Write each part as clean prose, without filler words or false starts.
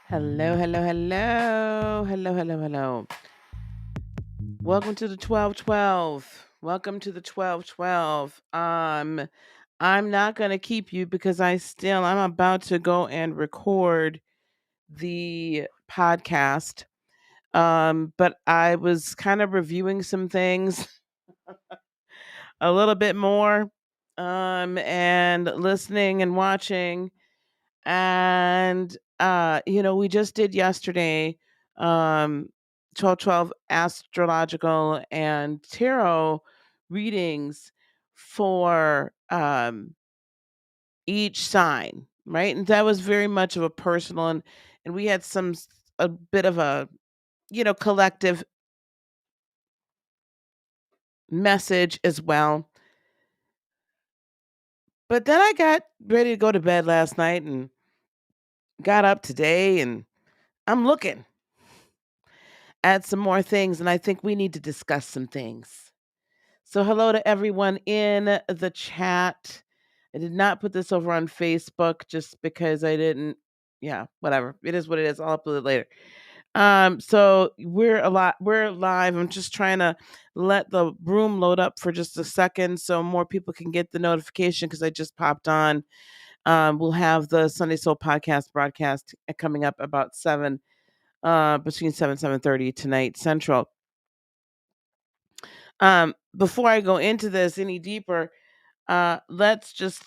Hello, hello, hello. Hello, hello, hello. Welcome to the 1212. Welcome to the 1212. I'm not going to keep you because I'm about to go and record the podcast. But I was kind of reviewing some things a little bit more and listening and watching. And we just did yesterday, um 1212 astrological and tarot readings for each sign, right? And that was very much of a personal, and we had a bit of a collective message as well. But then I got ready to go to bed last night and got up today, and I'm looking at some more things, and I think we need to discuss some things. So, hello to everyone in the chat. I did not put this over on Facebook just because I didn't. Yeah, whatever. It is what it is. I'll upload it later. So we're live. I'm just trying to let the room load up for just a second so more people can get the notification because I just popped on. We'll have the Sunday Soul podcast broadcast coming up about between 7:30 tonight Central. Before I go into this any deeper, let's just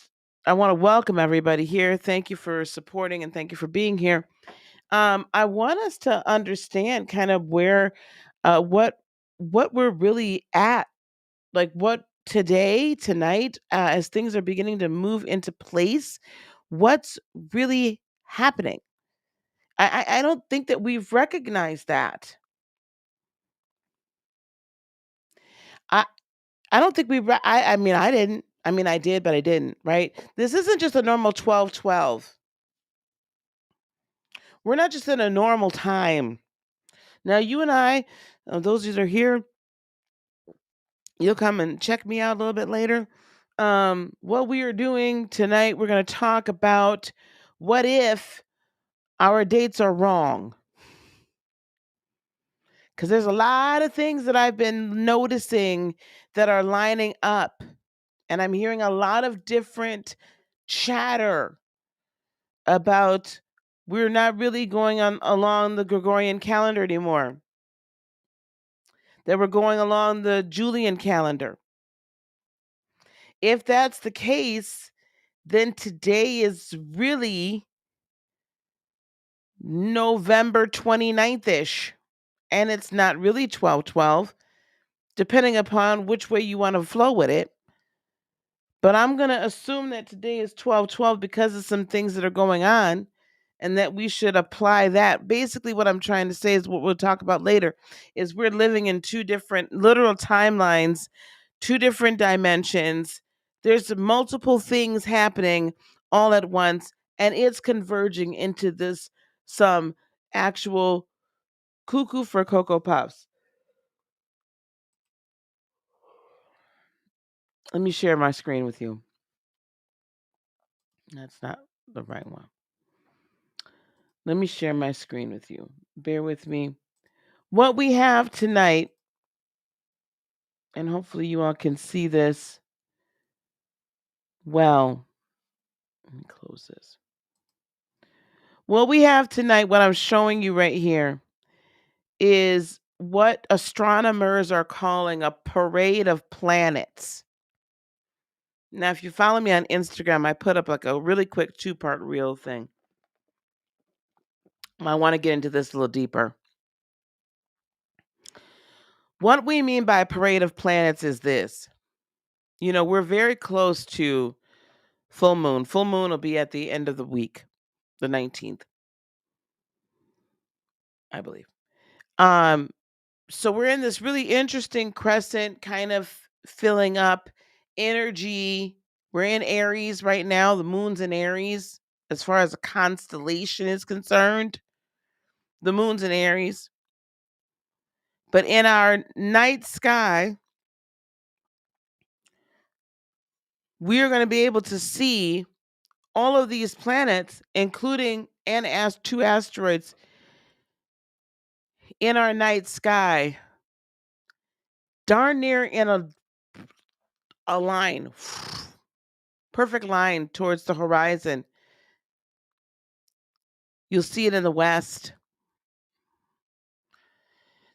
I want to welcome everybody here. Thank you for supporting and thank you for being here. I want us to understand kind of where what we're really at, like what tonight, as things are beginning to move into place, what's really happening. I don't think that we've recognized that. I I don't think I mean I didn't. I mean I did, but I didn't, right? This isn't just a normal 12/12. We're not just in a normal time. Now you and I, those that are here, you'll come and check me out a little bit later. What we are doing tonight, we're going to talk about what if our dates are wrong. Because there's a lot of things that I've been noticing that are lining up. And I'm hearing a lot of different chatter about we're not really going on along the Gregorian calendar anymore. That we're going along the Julian calendar. If that's the case, then today is really November 29th-ish. And it's not really 12/12, depending upon which way you want to flow with it. But I'm going to assume that today is 12/12 because of some things that are going on. and that we should apply that. Basically, what I'm trying to say is what we'll talk about later is we're living in two different literal timelines, two different dimensions. There's multiple things happening all at once, and it's converging into this some actual cuckoo for Cocoa Puffs. Let me share my screen with you. That's not the right one. Let me share my screen with you. Bear with me. What we have tonight, and hopefully you all can see this well. Let me close this. What we have tonight, what I'm showing you right here, is what astronomers are calling a parade of planets. Now, if you follow me on Instagram, I put up like a really quick 2-part reel thing. I want to get into this a little deeper. What we mean by parade of planets is this. You know, we're very close to full moon. Full moon will be at the end of the week, the 19th, I believe. So we're in this really interesting crescent kind of filling up energy. We're in Aries right now. The moon's in Aries as far as a constellation is concerned. The moon's in Aries. But in our night sky, we are going to be able to see all of these planets, including two asteroids in our night sky, darn near in a line, perfect line towards the horizon. You'll see it in the west.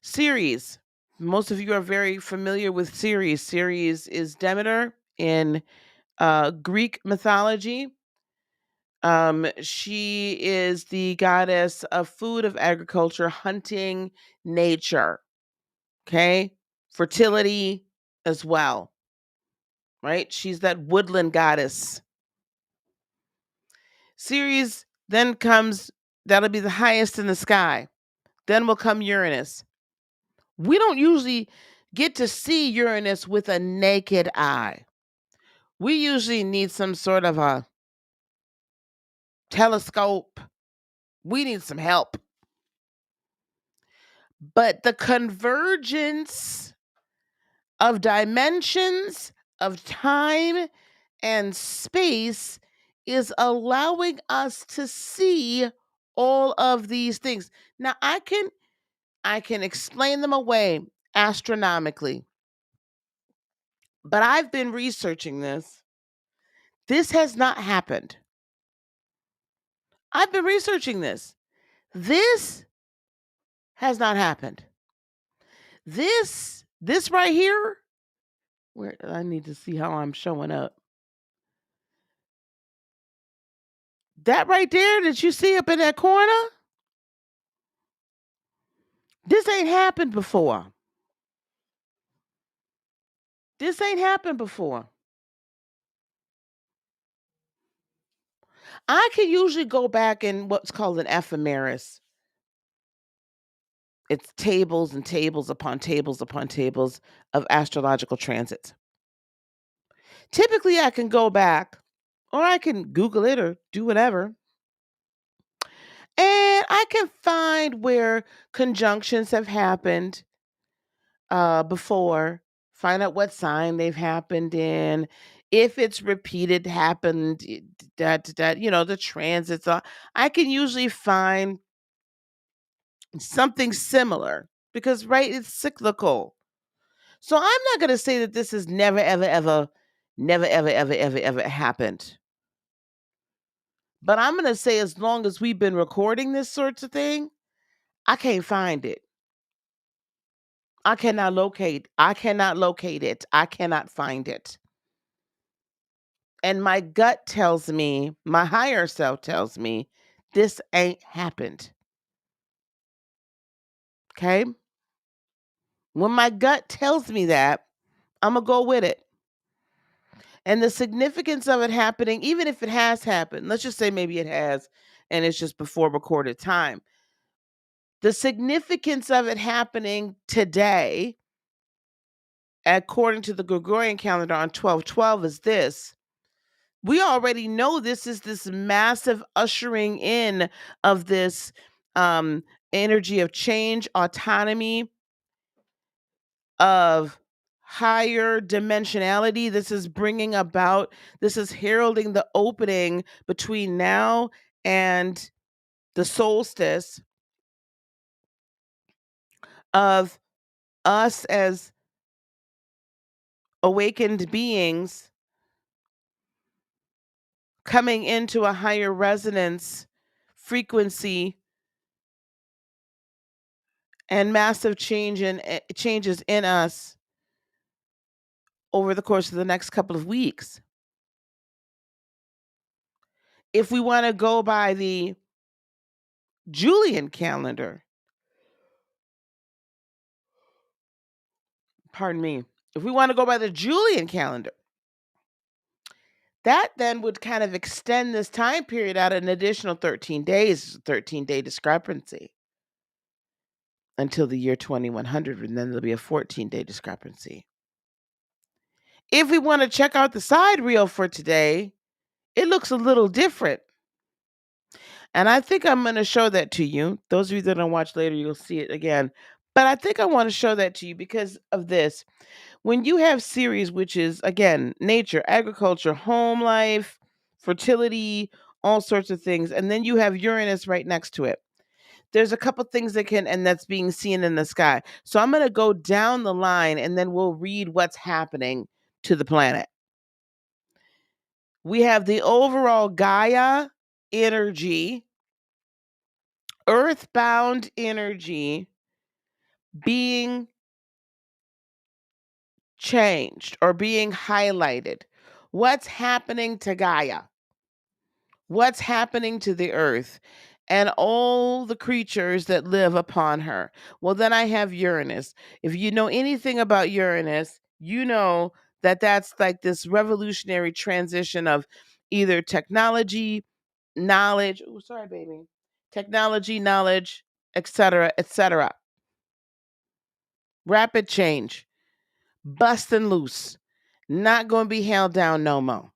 Ceres. Most of you are very familiar with Ceres. Ceres is Demeter in Greek mythology. She is the goddess of food, of agriculture, hunting, nature. Okay? Fertility as well. Right? She's that woodland goddess. Ceres then comes, that'll be the highest in the sky. Then will come Uranus. We don't usually get to see Uranus with a naked eye. We usually need some sort of a telescope. We need some help. But the convergence of dimensions, of time and space is allowing us to see all of these things. Now I can explain them away astronomically. But I've been researching this. This has not happened. I've been researching this. This has not happened. This right here, where I need to see how I'm showing up. That right there that you see up in that corner, this ain't happened before. This ain't happened before. I can usually go back in what's called an ephemeris. It's tables and tables upon tables upon tables of astrological transits. Typically, I can go back, or I can Google it or do whatever, and I can find where conjunctions have happened before, find out what sign they've happened in, if it's repeated, happened, the transits. I can usually find something similar because, right, it's cyclical. So I'm not going to say that this has never, ever, ever, never, ever, ever, ever, ever happened. But I'm going to say as long as we've been recording this sorts of thing, I can't find it. I cannot locate it. I cannot find it. And my gut tells me, my higher self tells me, this ain't happened. Okay? When my gut tells me that, I'm going to go with it. And the significance of it happening, even if it has happened, let's just say maybe it has, and it's just before recorded time. The significance of it happening today, according to the Gregorian calendar on 12/12, is this. We already know this is this massive ushering in of this um, energy of change, autonomy, of higher dimensionality. This is bringing about, this is heralding the opening between now and the solstice of us as awakened beings coming into a higher resonance frequency and massive changes in us over the course of the next couple of weeks. If we want to go by the Julian calendar, pardon me, if we want to go by the Julian calendar, that then would kind of extend this time period out an additional 13 days, 13-day discrepancy until the year 2100, and then there'll be a 14-day discrepancy. If we want to check out the side reel for today, it looks a little different. And I think I'm going to show that to you. Those of you that don't watch later, you'll see it again. But I think I want to show that to you because of this. When you have Ceres, which is, again, nature, agriculture, home life, fertility, all sorts of things, and then you have Uranus right next to it, there's a couple things that can, and that's being seen in the sky. So I'm going to go down the line and then we'll read what's happening to the planet. We have the overall Gaia energy, earthbound energy being changed or being highlighted. What's happening to Gaia? What's happening to the earth and all the creatures that live upon her? Well, then I have Uranus. If you know anything about Uranus, you know that that's like this revolutionary transition of either technology, knowledge, oh, sorry, baby, technology, knowledge, etc., etc. Rapid change, busting loose, not going to be held down no more.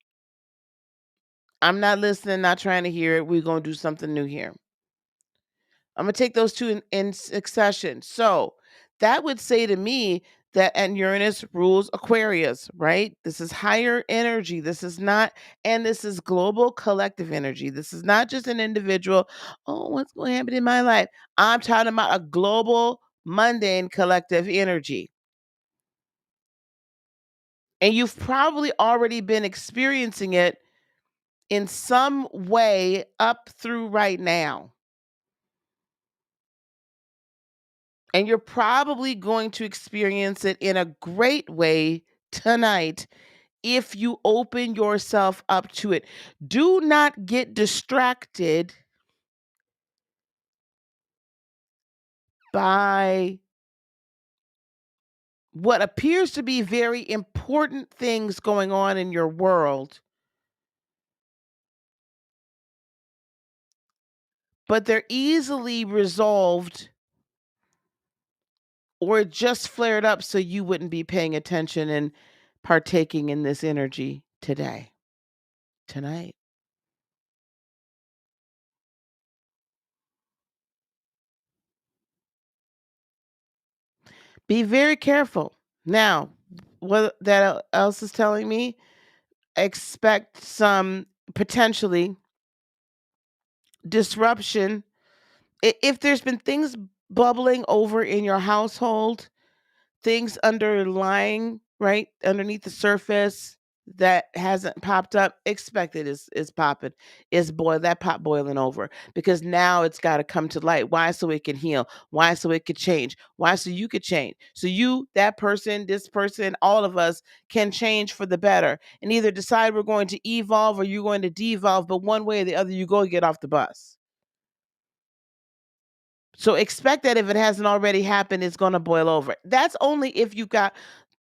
I'm not listening, not trying to hear it. We're going to do something new here. I'm going to take those two in succession. So that would say to me that, and Uranus rules Aquarius, right? This is higher energy. This is not, and this is global collective energy. This is not just an individual, oh, what's going to happen in my life? I'm talking about a global, mundane collective energy. And you've probably already been experiencing it in some way up through right now. And you're probably going to experience it in a great way tonight if you open yourself up to it. Do not get distracted by what appears to be very important things going on in your world, but they're easily resolved or just flared up so you wouldn't be paying attention and partaking in this energy today, tonight. Be very careful. Now, what that else is telling me, expect some potentially disruption. If there's been things bubbling over in your household, things underlying, right, underneath the surface that hasn't popped up, expect it is popping, is that pot boiling over, because now it's got to come to light. Why? So it can heal. Why? So it could change. Why? So you could change. So you, that person, this person, all of us can change for the better and either decide we're going to evolve or you're going to devolve, but one way or the other, you go get off the bus. So expect that if it hasn't already happened, it's going to boil over. That's only if you've got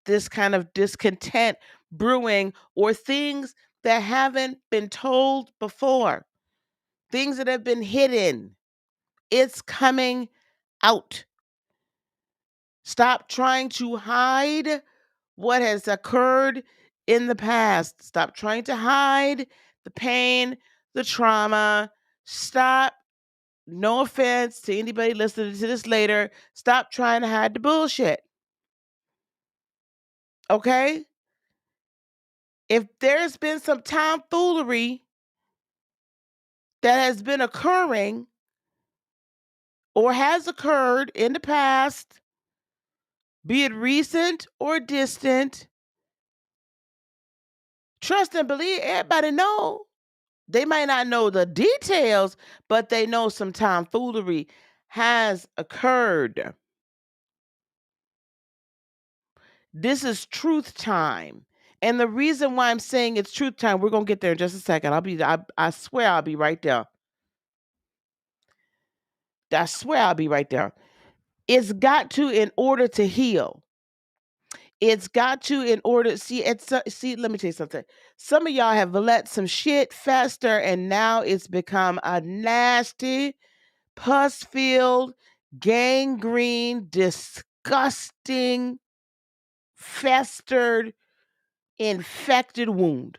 this kind of discontent brewing or things that haven't been told before. things that have been hidden. It's coming out. Stop trying to hide what has occurred in the past. Stop trying to hide the pain, the trauma. Stop. No offense to anybody listening to this later. Stop trying to hide the bullshit. Okay? If there's been some tomfoolery that has been occurring or has occurred in the past, be it recent or distant, trust and believe everybody know. They might not know the details, but they know some tomfoolery has occurred. This is truth time. And the reason why I'm saying it's truth time, we're going to get there in just a second. I swear I'll be right there. I swear I'll be right there. It's got to, in order to heal. It's got to, in order, see, let me tell you something. Some of y'all have let some shit fester and now it's become a nasty, pus-filled, gangrene, disgusting, festered, infected wound.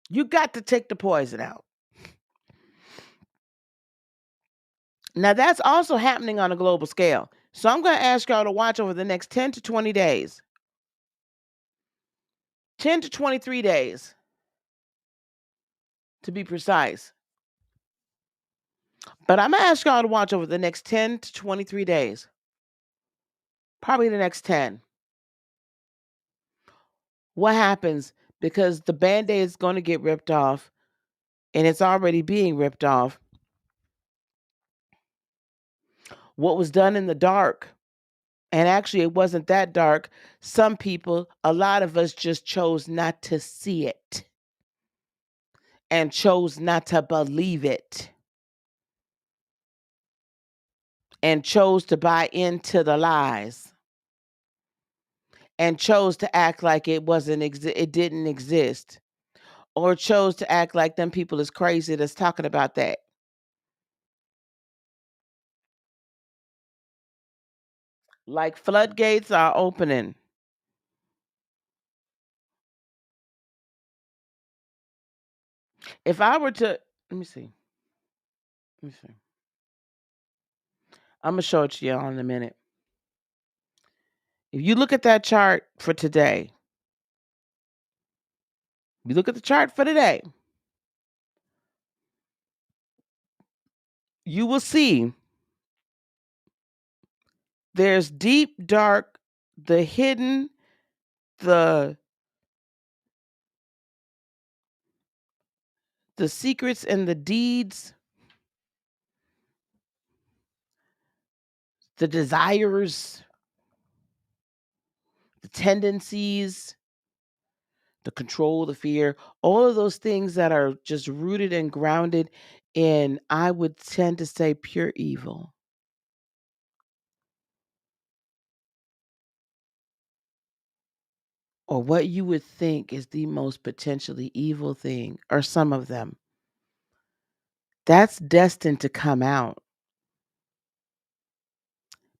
You got to take the poison out. Now, that's also happening on a global scale. So I'm going to ask y'all to watch over the next 10 to 20 days. 10 to 23 days, to be precise. But I'm going to ask y'all to watch over the next 10 to 23 days. Probably the next 10. What happens? Because the Band-Aid is going to get ripped off, and it's already being ripped off. What was done in the dark, and actually it wasn't that dark. Some people, a lot of us just chose not to see it and chose not to believe it and chose to buy into the lies and chose to act like it didn't exist, or chose to act like them people is crazy that's talking about that. Like floodgates are opening. If I were to, let me see. Let me see. I'm going to show it to y'all in a minute. If you look at that chart for today, you look at the chart for today, you will see there's deep, dark, the hidden, the secrets and the deeds, the desires, the tendencies, the control, the fear, all of those things that are just rooted and grounded in, I would tend to say, pure evil. Or what you would think is the most potentially evil thing, or some of them. That's destined to come out.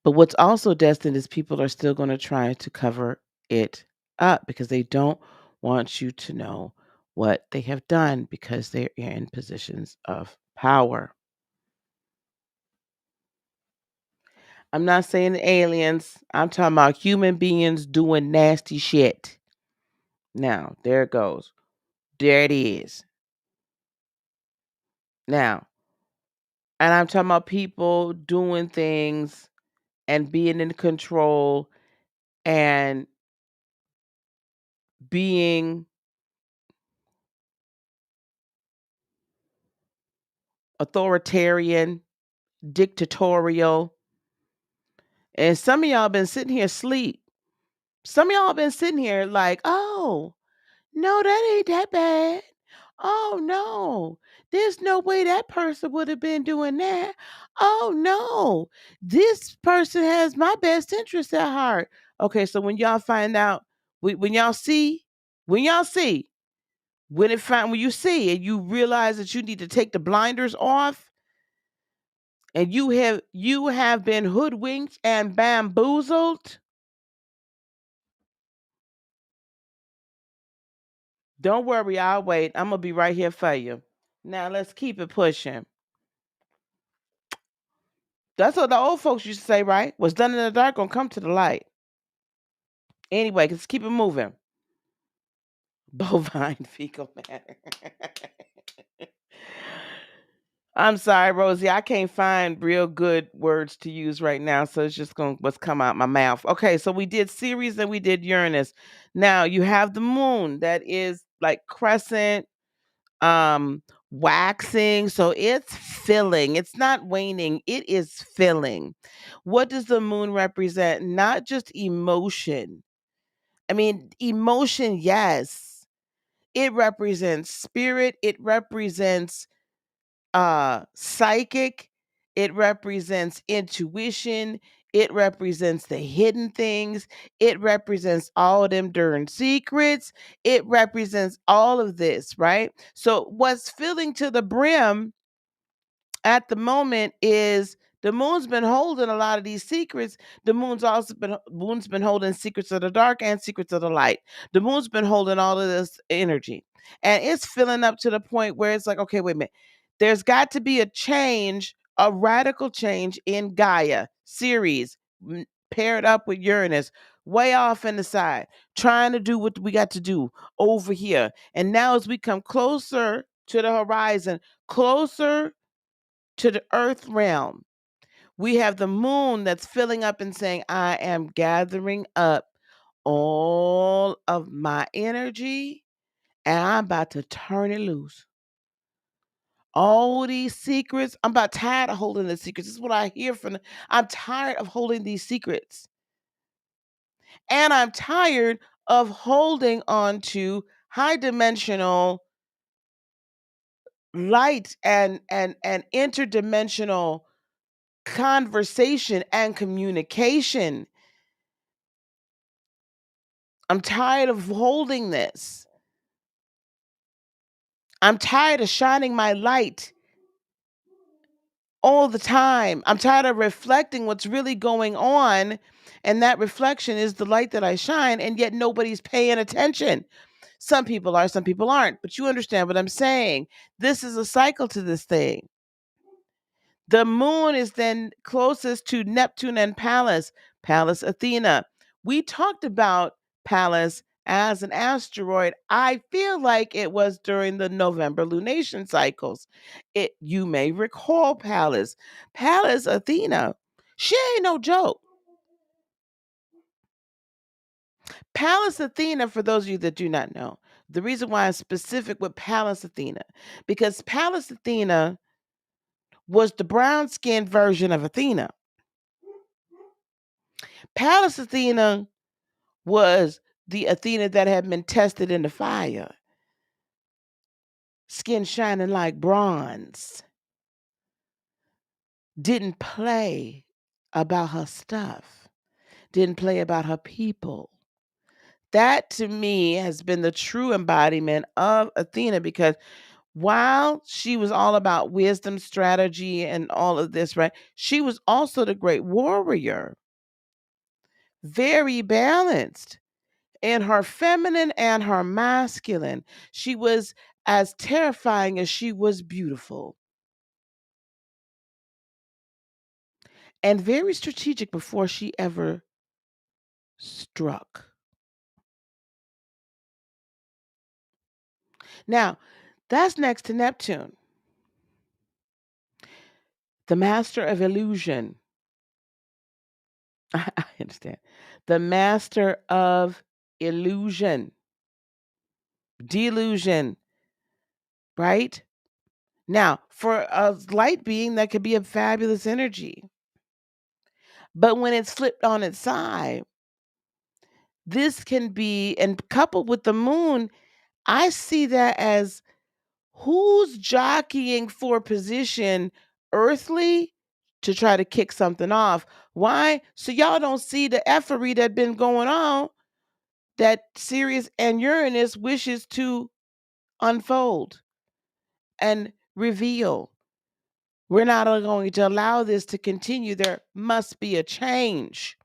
But what's also destined is people are still going to try to cover it up because they don't want you to know what they have done because they're in positions of power. I'm not saying aliens. I'm talking about human beings doing nasty shit. Now, there it goes. There it is. Now, and I'm talking about people doing things and being in control and being authoritarian, dictatorial. And some of y'all been sitting here asleep. Some of y'all been sitting here like, oh, no, that ain't that bad. Oh, no, there's no way that person would have been doing that. Oh, no, this person has my best interest at heart. Okay, so when y'all find out, when y'all see When you see and you realize that you need to take the blinders off, and you have been hoodwinked and bamboozled, don't worry, I'll wait. I'm gonna be right here for you. Now let's keep it pushing. That's what the old folks used to say, right? What's done in the dark gonna come to the light. Anyway, let's keep it moving. Bovine fecal matter. I'm sorry, Rosie. I can't find real good words to use right now, so it's just going to what's come out my mouth. Okay, so we did Ceres and we did Uranus. Now you have the moon that is like crescent, waxing, so it's filling. It's not waning. It is filling. What does the moon represent? Not just emotion. I mean, emotion, yes. It represents spirit. It represents psychic, it represents intuition, it represents the hidden things, it represents all of them darn secrets, it represents all of this, right? So what's filling to the brim at the moment is the moon's been holding a lot of these secrets. The moon's been holding secrets of the dark and secrets of the light. The moon's been holding all of this energy. And it's filling up to the point where it's like, okay, wait a minute. There's got to be a change, a radical change in Gaia series paired up with Uranus, way off in the side, trying to do what we got to do over here. And now as we come closer to the horizon, closer to the earth realm, we have the moon that's filling up and saying, I am gathering up all of my energy and I'm about to turn it loose. All these secrets, I'm about tired of holding the secrets. This is what I hear from I'm tired of holding these secrets. And I'm tired of holding on to high dimensional light and interdimensional conversation and communication. I'm tired of holding this. I'm tired of shining my light all the time. I'm tired of reflecting what's really going on. And that reflection is the light that I shine, and yet nobody's paying attention. Some people are, some people aren't. But you understand what I'm saying. This is a cycle to this thing. The moon is then closest to Neptune and Pallas, Pallas Athena. We talked about Pallas as an asteroid. I feel like it was during the November lunation cycles. You may recall Pallas. Pallas Athena, she ain't no joke. Pallas Athena, for those of you that do not know, the reason why I'm specific with Pallas Athena, because Pallas Athena was the brown skinned version of Athena. Pallas Athena was the Athena that had been tested in the fire, skin shining like bronze, didn't play about her stuff, didn't play about her people. That to me has been the true embodiment of Athena, because while she was all about wisdom, strategy, and all of this, right? She was also the great warrior, very balanced in her feminine and her masculine. She was as terrifying as she was beautiful, and very strategic before she ever struck. Now, that's next to Neptune, the master of illusion. I understand. The master of illusion, delusion, right? Now, for a light being, that could be a fabulous energy. But when it's flipped on its side, this can be, and coupled with the moon, I see that as who's jockeying for position earthly to try to kick something off. Why? So y'all don't see the effery that been going on that Sirius and Uranus wishes to unfold and reveal. We're not going to allow this to continue. There must be a change.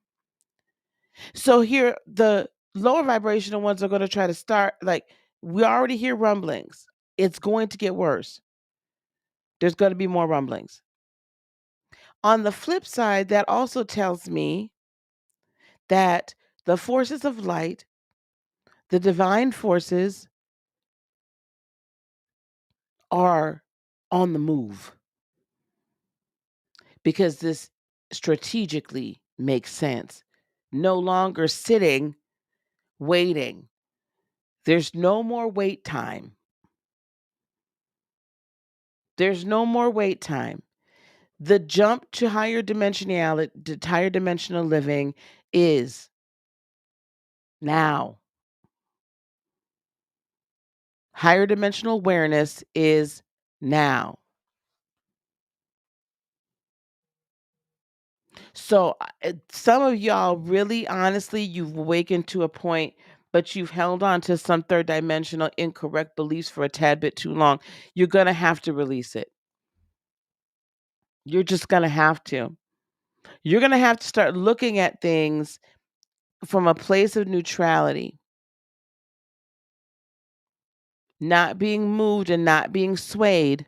So here, the lower vibrational ones are going to try to start, like, we already hear rumblings. It's going to get worse. There's going to be more rumblings. On the flip side, that also tells me that the forces of light, the divine forces, are on the move, because this strategically makes sense. No longer sitting, waiting. There's no more wait time. There's no more wait time. The jump to higher dimensionality, to higher dimensional living is now. Higher dimensional awareness is now. So some of y'all really, honestly, you've awakened to a point, but you've held on to some third dimensional incorrect beliefs for a tad bit too long. You're going to have to release it. You're just going to have to. You're going to have to start looking at things from a place of neutrality, not being moved and not being swayed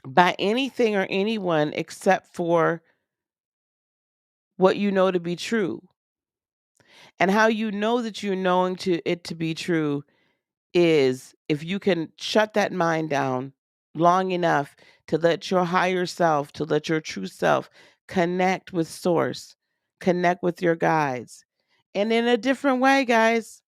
by anything or anyone except for what you know to be true. And how you know that you're knowing it to be true is if you can shut that mind down long enough to let your higher self, to let your true self connect with source, connect with your guides. And in a different way, guys,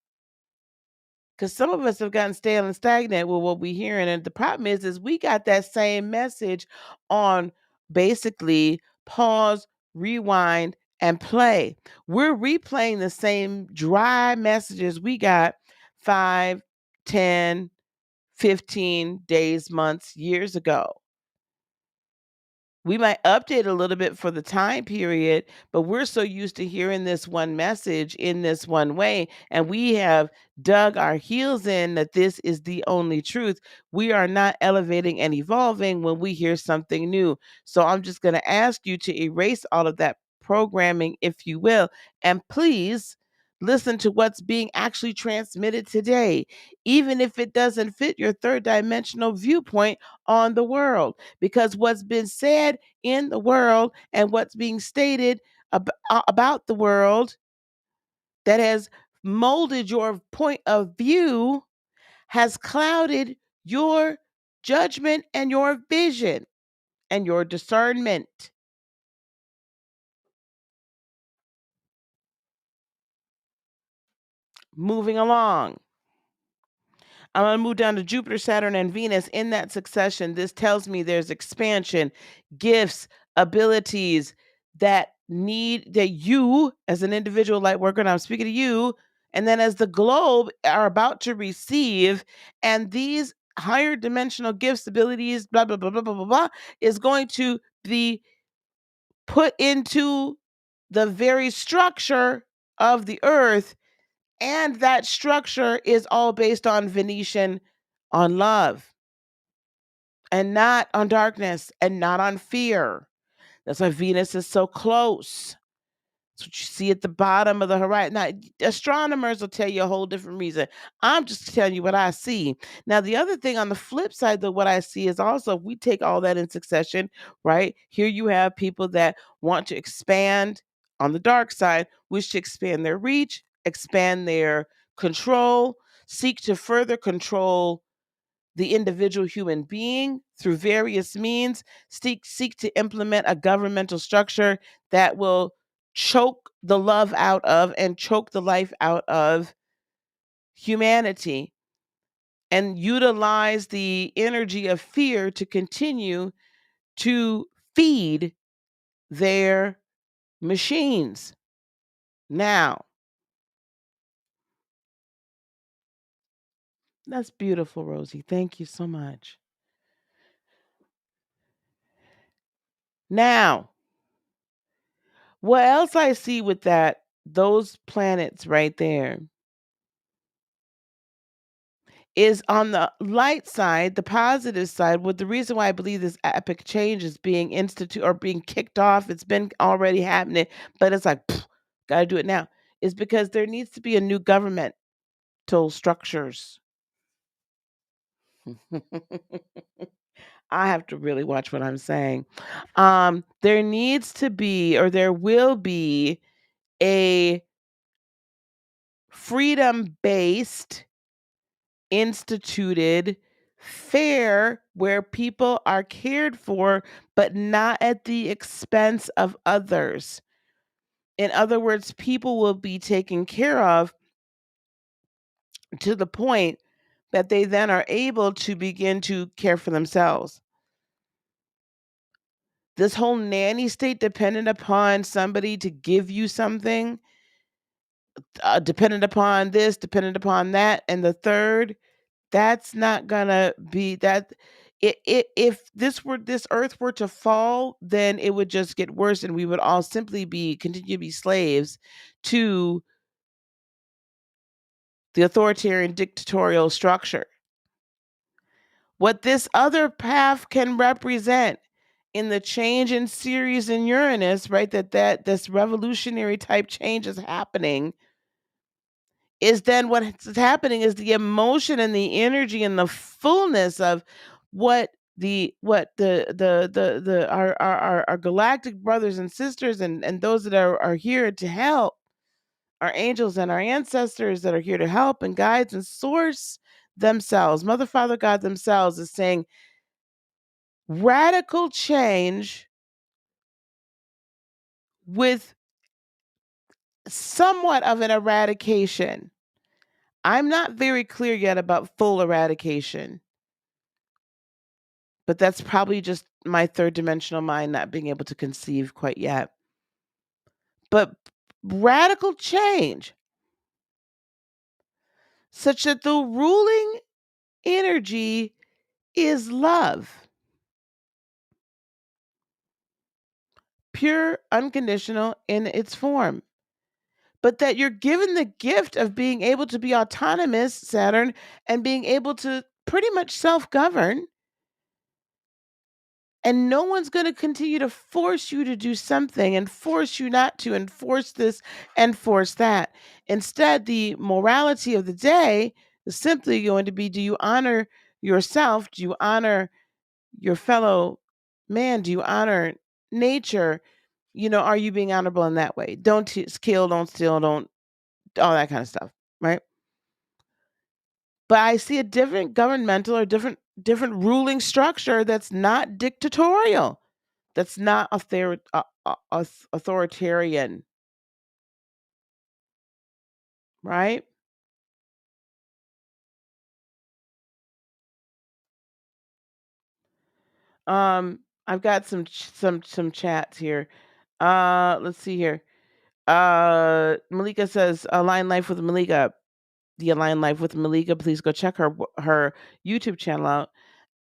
because some of us have gotten stale and stagnant with what we're hearing. And the problem is we got that same message on basically pause, rewind, and play. We're replaying the same dry messages we got 5, 10, 15 days, months, years ago. We might update a little bit for the time period, but we're so used to hearing this one message in this one way, and we have dug our heels in that this is the only truth. We are not elevating and evolving when we hear something new. So I'm just going to ask you to erase all of that programming, if you will, and please listen to what's being actually transmitted today, even if it doesn't fit your third dimensional viewpoint on the world, because what's been said in the world and what's being stated about the world that has molded your point of view has clouded your judgment and your vision and your discernment. Moving along. I'm going to move down to Jupiter, Saturn, and Venus in that succession. This tells me there's expansion, gifts, abilities that you as an individual light worker, and I'm speaking to you, and then as the globe are about to receive, and these higher dimensional gifts, abilities, blah, blah, blah, blah, blah, blah, blah, is going to be put into the very structure of the earth, and that structure is all based on Venetian, on love, and not on darkness, and not on fear. That's why Venus is so close. That's what you see at the bottom of the horizon. Now, astronomers will tell you a whole different reason. I'm just telling you what I see. Now, the other thing on the flip side, though, what I see is also, if we take all that in succession, right? Here you have people that want to expand on the dark side, wish to expand their reach, expand their control, seek to further control the individual human being through various means, seek to implement a governmental structure that will choke the love out of and choke the life out of humanity, and utilize the energy of fear to continue to feed their machines. Now, that's beautiful, Rosie. Thank you so much. Now, what else I see with those planets right there is on the light side, the positive side. With the reason why I believe this epic change is being instituted or being kicked off, it's been already happening, but it's like, gotta do it now, is because there needs to be a new governmental structures. I have to really watch what I'm saying. There needs to be, or there will be, a freedom based, instituted fair where people are cared for, but not at the expense of others. In other words, people will be taken care of to the point that they then are able to begin to care for themselves. This whole nanny state dependent upon somebody to give you something, dependent upon this, dependent upon that, and the third, that's not gonna be that. If this earth were to fall, then it would just get worse, and we would all simply be continue to be slaves to the authoritarian dictatorial structure. What this other path can represent in the change in Ceres and Uranus, right? That this revolutionary type change is happening, is then what's happening is the emotion and the energy and the fullness of what the our galactic brothers and sisters and those that are here to help, our angels and our ancestors that are here to help and guides and source themselves, Mother, Father, God themselves, is saying radical change with somewhat of an eradication. I'm not very clear yet about full eradication, but that's probably just my third dimensional mind not being able to conceive quite yet. But radical change, such that the ruling energy is love, pure, unconditional in its form. But that you're given the gift of being able to be autonomous, Saturn, and being able to pretty much self govern. And no one's going to continue to force you to do something and force you not to, and force this and force that. Instead, the morality of the day is simply going to be, do you honor yourself? Do you honor your fellow man? Do you honor nature? Are you being honorable in that way? Don't kill, don't steal, don't, all that kind of stuff, right? But I see a different governmental or different ruling structure that's not dictatorial, that's not authoritarian, right? I've got some chats here. Let's see here. Malika says, "Align Life with Malika." The Align Life with Malika. Please go check her YouTube channel out.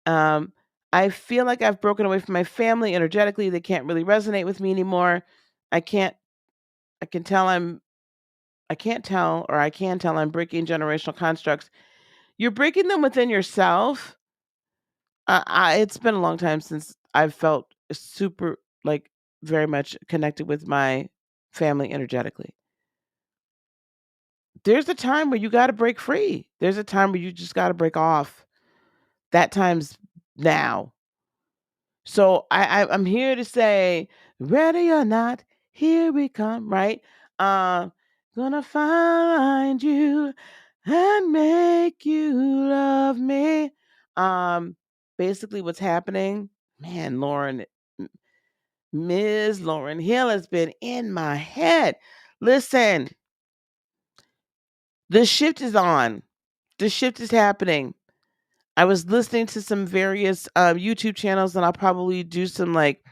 Um, I feel like I've broken away from my family energetically. They can't really resonate with me anymore. I can't. I can tell I'm. I can't tell, or I can tell I'm breaking generational constructs. You're breaking them within yourself. It's been a long time since I've felt super, like, very much connected with my family energetically. There's a time where you gotta break free. There's a time where you just gotta break off. That time's now. So I'm here to say, ready or not, here we come, right? Uh, Gonna find you and make you love me. Um, Basically what's happening, man, Ms. Lauren Hill has been in my head. Listen, the shift is on. The shift is happening. I was listening to some various YouTube channels, and I'll probably do some, like,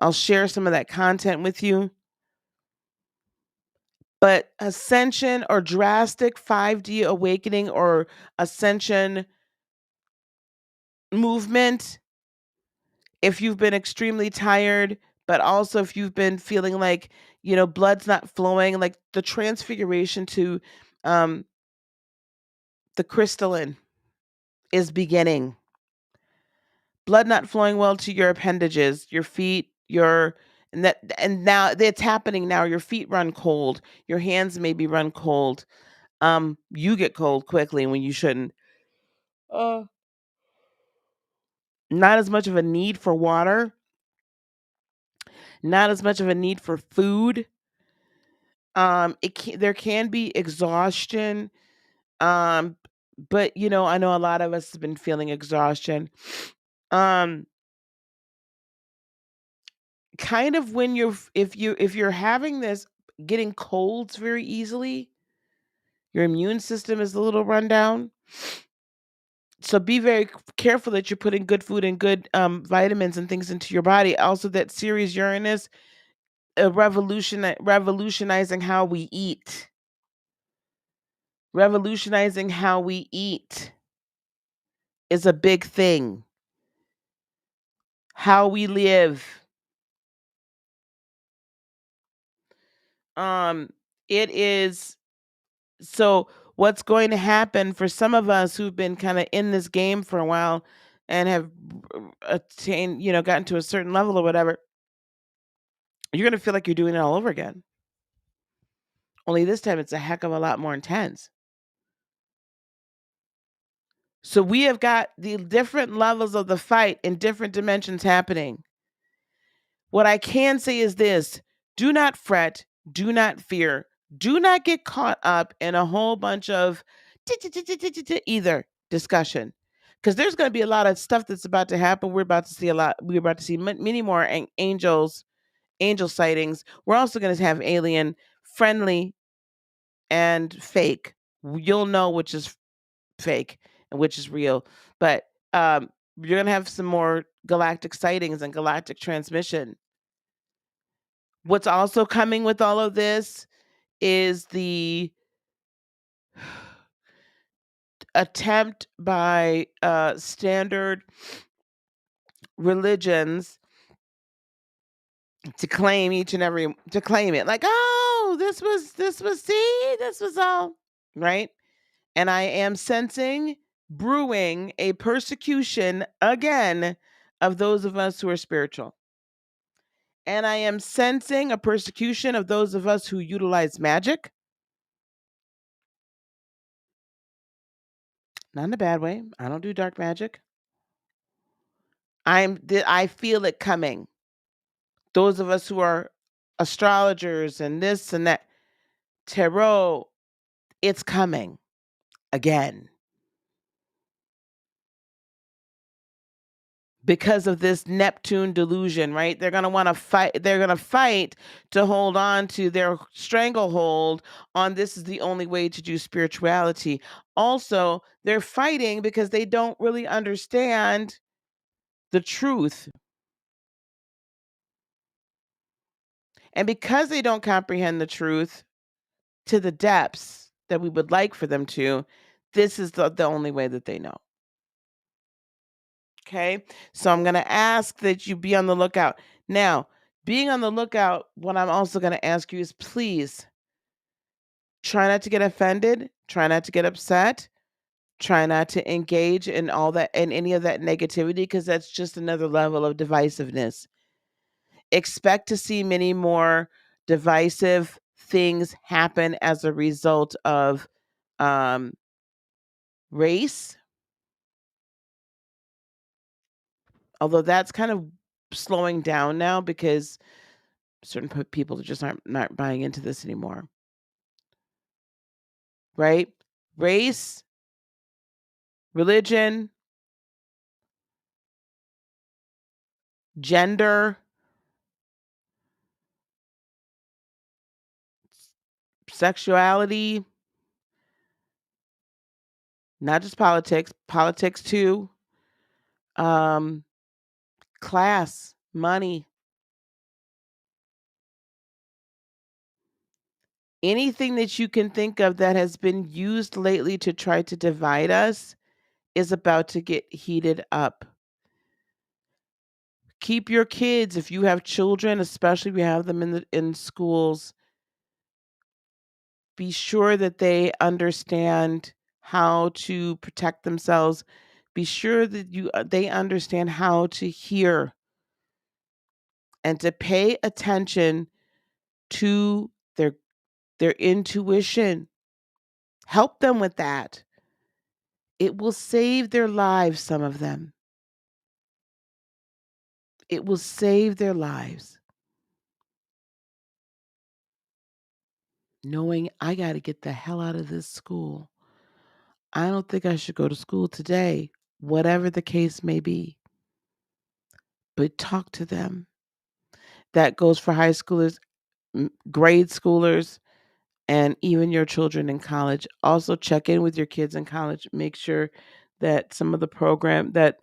I'll share some of that content with you. But ascension or drastic 5D awakening or ascension movement, if you've been extremely tired, but also if you've been feeling like, blood's not flowing, like the transfiguration to um The crystalline is beginning. Blood not flowing well to your appendages, your feet, and now it's happening now. Your feet run cold. Your hands maybe run cold. You get cold quickly when you shouldn't. Uh, Not as much of a need for water, not as much of a need for food. There can be exhaustion. Um, but I know a lot of us have been feeling exhaustion. Um, Kind of when if you're having this getting colds very easily, your immune system is a little rundown. So be very careful that you're putting good food and good vitamins and things into your body. Also, that Ceres Uranus revolutionizing how we eat, revolutionizing how we eat is a big thing. How we live. Um, it is so what's going to happen for some of us who've been kind of in this game for a while and have attained, gotten to a certain level or whatever, you're going to feel like you're doing it all over again. Only this time it's a heck of a lot more intense. So we have got the different levels of the fight in different dimensions happening. What I can say is this: do not fret, do not fear, do not get caught up in a whole bunch of either discussion. Because there's going to be a lot of stuff that's about to happen. We're about to see a lot. We're about to see many more angel sightings. We're also going to have alien, friendly, and fake. You'll know which is fake and which is real. But you're going to have some more galactic sightings and galactic transmission. What's also coming with all of this is the attempt by standard religions to claim it, like, oh, this was all right. And I am sensing brewing a persecution again of those of us who are spiritual. And I am sensing a persecution of those of us who utilize magic. Not in a bad way. I don't do dark magic. I feel it coming. Those of us who are astrologers and this and that, tarot, it's coming again. Because of this Neptune delusion, right? They're going to want to fight. They're going to fight to hold on to their stranglehold on this is the only way to do spirituality. Also, they're fighting because they don't really understand the truth. And because they don't comprehend the truth to the depths that we would like for them to, this is the only way that they know. Okay. So I'm going to ask that you be on the lookout. Now, being on the lookout, what I'm also going to ask you is please try not to get offended, try not to get upset, try not to engage in all that in any of that negativity, because that's just another level of divisiveness. Expect to see many more divisive things happen as a result of um, race, although that's kind of slowing down now because certain people just aren't not buying into this anymore. Right? Race, religion, gender, sexuality, not just politics too, um, class, money, anything that you can think of that has been used lately to try to divide us is about to get heated up. Keep your kids, if you have children, especially if you have them in schools, be sure that they understand how to protect themselves. Be sure that they understand how to hear and to pay attention to their intuition. Help them with that. It will save their lives, some of them. It will save their lives. Knowing I got to get the hell out of this school. I don't think I should go to school today, whatever the case may be. But talk to them. That goes for high schoolers, grade schoolers, and even your children in college. Also check in with your kids in college. Make sure that some of the program that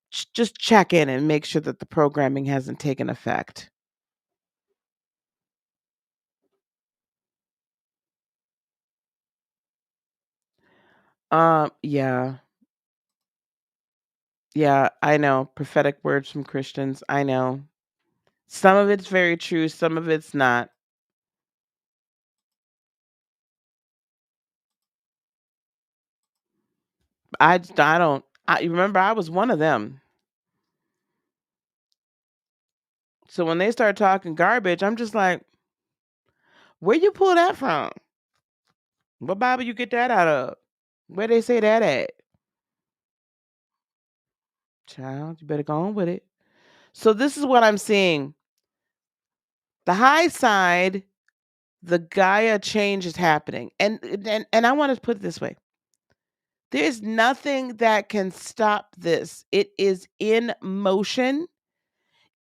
just check in and make sure that the programming hasn't taken effect. Yeah. Yeah, I know. Prophetic words from Christians. I know. Some of it's very true, some of it's not. I don't I remember I was one of them. So when they start talking garbage, I'm just like, "Where you pull that from? What Bible you get that out of? Where they say that at?" Child, you better go on with it. So this is what I'm seeing. The high side, the Gaia change is happening. And I want to put it this way. There's nothing that can stop this. It is in motion.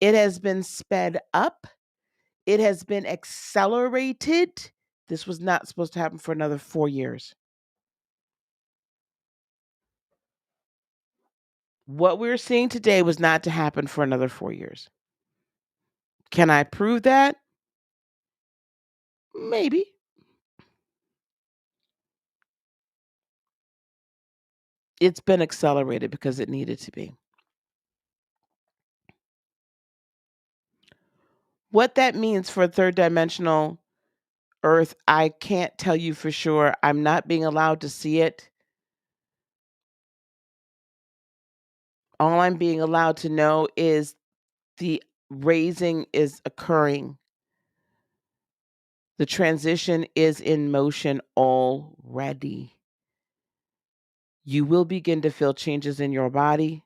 It has been sped up. It has been accelerated. This was not supposed to happen for another 4 years. What we're seeing today was not to happen for another 4 years. Can I prove that? Maybe. It's been accelerated because it needed to be. What that means for third dimensional Earth, I can't tell you for sure. I'm not being allowed to see it. All I'm being allowed to know is the raising is occurring. The transition is in motion already. You will begin to feel changes in your body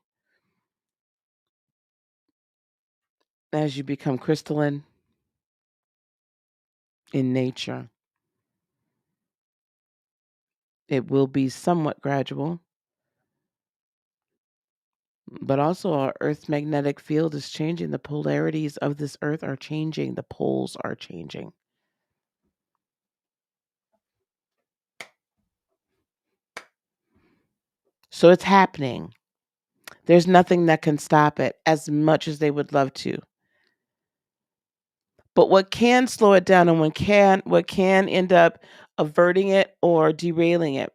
as you become crystalline in nature. It will be somewhat gradual, but also our Earth's magnetic field is changing. The polarities of this Earth are changing. The poles are changing. So it's happening. There's nothing that can stop it as much as they would love to. But what can slow it down and what can end up averting it or derailing it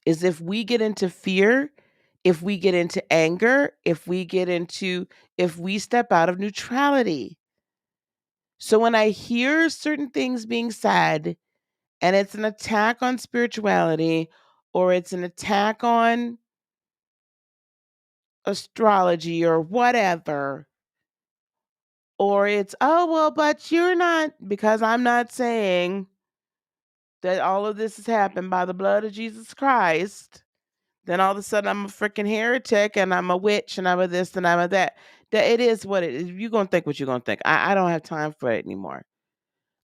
is if we get into fear, if we get into anger, if we step out of neutrality. So when I hear certain things being said and it's an attack on spirituality or it's an attack on astrology or whatever, or it's, oh, well, but you're not, because I'm not saying that all of this has happened by the blood of Jesus Christ, then all of a sudden I'm a freaking heretic and I'm a witch and I'm a this and I'm a that. That it is what it is. You're going to think what you're going to think. I don't have time for it anymore.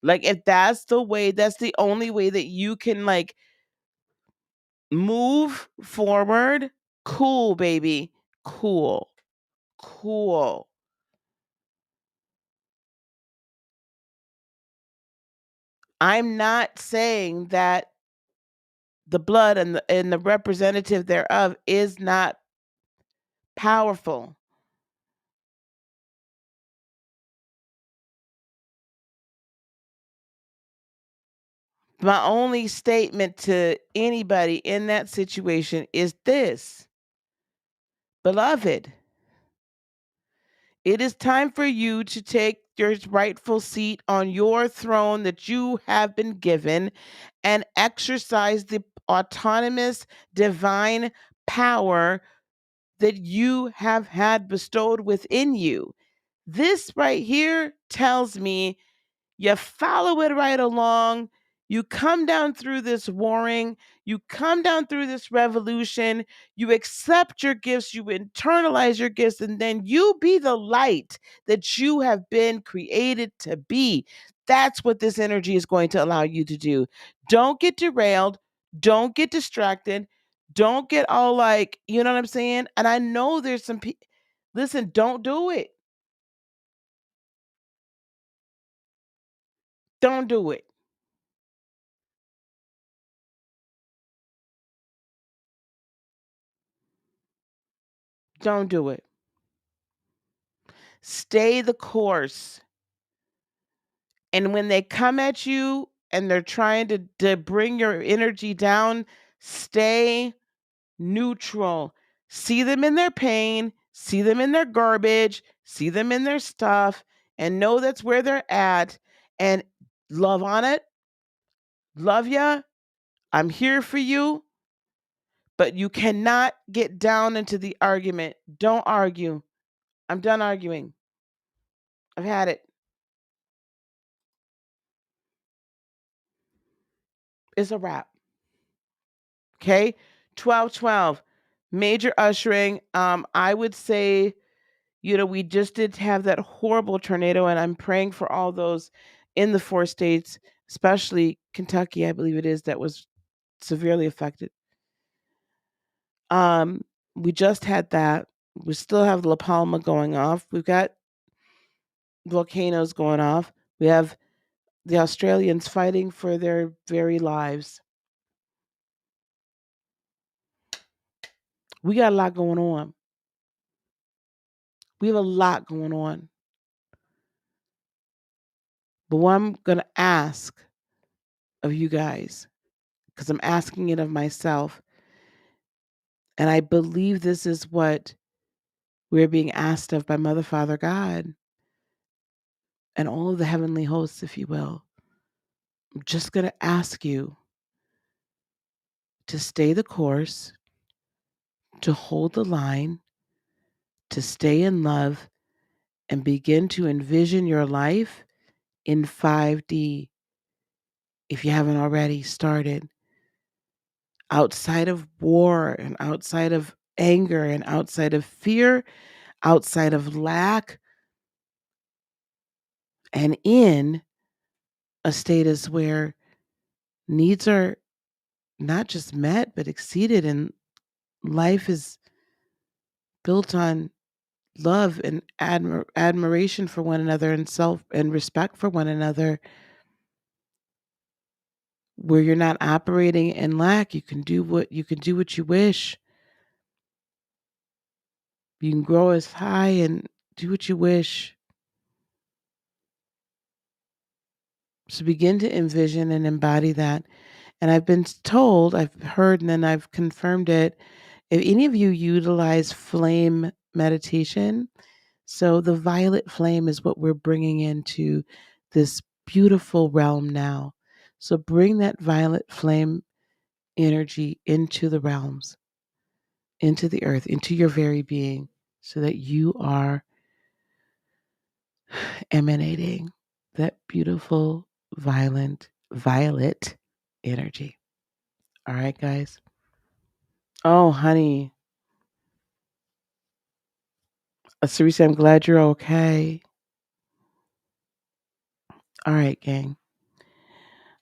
Like, if that's the way, that's the only way that you can, like, move forward, cool, baby. Cool. Cool. I'm not saying that the blood and the representative thereof is not powerful. My only statement to anybody in that situation is this: beloved, it is time for you to take your rightful seat on your throne that you have been given and exercise the autonomous divine power that you have had bestowed within you. This right here tells me you follow it right along. You come down through this warring. You come down through this revolution. You accept your gifts. You internalize your gifts. And then you be the light that you have been created to be. That's what this energy is going to allow you to do. Don't get derailed. Don't get distracted. Don't get all like, you know what I'm saying? And I know there's some people, listen, don't do it. Don't do it. Don't do it. Stay the course. And when they come at you and they're trying to bring your energy down, stay neutral. See them in their pain, see them in their garbage, see them in their stuff, and know that's where they're at. And love on it. Love ya. I'm here for you. But you cannot get down into the argument. Don't argue. I'm done arguing. I've had it. It's a wrap. Okay. 12/12. Major ushering. I would say, we just did have that horrible tornado, and I'm praying for all those in the 4 states, especially Kentucky, I believe it is, that was severely affected. Um, we just had that. We still have La Palma going off. We've got volcanoes going off. We have the Australians fighting for their very lives. We got a lot going on. We have a lot going on. But what I'm going to ask of you guys, because I'm asking it of myself, and I believe this is what we're being asked of by Mother, Father, God, and all of the heavenly hosts, if you will. I'm just going to ask you to stay the course, to hold the line, to stay in love, and begin to envision your life in 5D if you haven't already started. Outside of war and outside of anger and outside of fear, outside of lack, and in a status where needs are not just met, but exceeded, and life is built on love and admiration for one another and self and respect for one another, where you're not operating in lack. You can do what you wish. You can grow as high and do what you wish. So begin to envision and embody that. And I've been told, I've heard, and then I've confirmed it. If any of you utilize flame meditation, so the violet flame is what we're bringing into this beautiful realm now. So bring that violet flame energy into the realms, into the earth, into your very being, so that you are emanating that beautiful, violet energy. All right, guys. Oh, honey. Sarisa, I'm glad you're okay. All right, gang.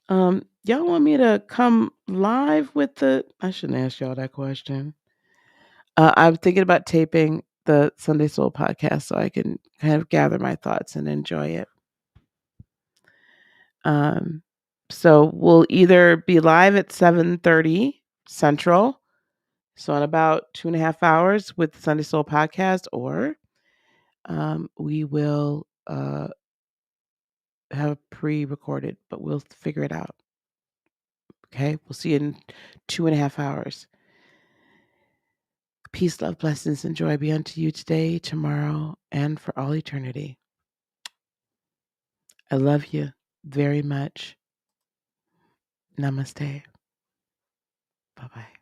Y'all want me to come live with I shouldn't ask y'all that question. I'm thinking about taping the Sunday Soul podcast so I can kind of gather my thoughts and enjoy it. So we'll either be live at 7:30 Central, so in about 2.5 hours with the Sunday Soul podcast, or we will have pre-recorded, but we'll figure it out. Okay, we'll see you in 2.5 hours. Peace, love, blessings, and joy be unto you today, tomorrow, and for all eternity. I love you very much. Namaste. Bye bye.